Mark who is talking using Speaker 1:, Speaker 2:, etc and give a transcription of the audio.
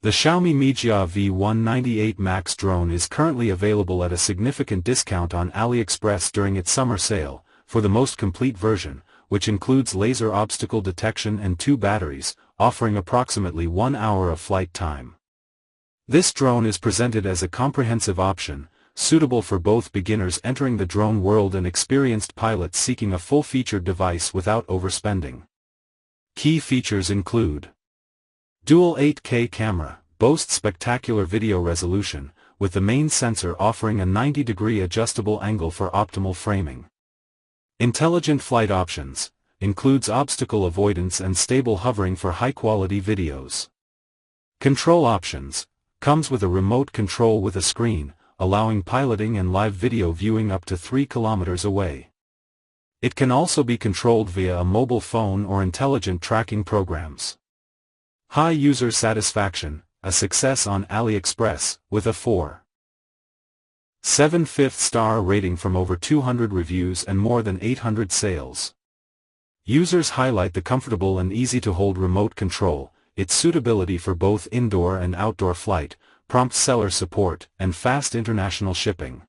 Speaker 1: The Xiaomi Mijia V198 MAX drone is currently available at a significant discount on AliExpress during its summer sale. For the most complete version, which includes laser obstacle detection and 2 batteries, offering approximately 1 hour of flight time. This drone is presented as a comprehensive option, suitable for both beginners entering the drone world and experienced pilots seeking a full-featured device without overspending. Key features include: Dual 8K camera, boasts spectacular video resolution, with the main sensor offering a 90-degree adjustable angle for optimal framing. Intelligent flight options, includes obstacle avoidance and stable hovering for high-quality videos. Control options, comes with a remote control with a screen, allowing piloting and live video viewing up to 3 kilometers away. It can also be controlled via a mobile phone or intelligent tracking programs. High user satisfaction, a success on AliExpress, with a 4.75 star rating from over 200 reviews and more than 800 sales. Users highlight the comfortable and easy-to-hold remote control, its suitability for both indoor and outdoor flight, prompt seller support, and fast international shipping.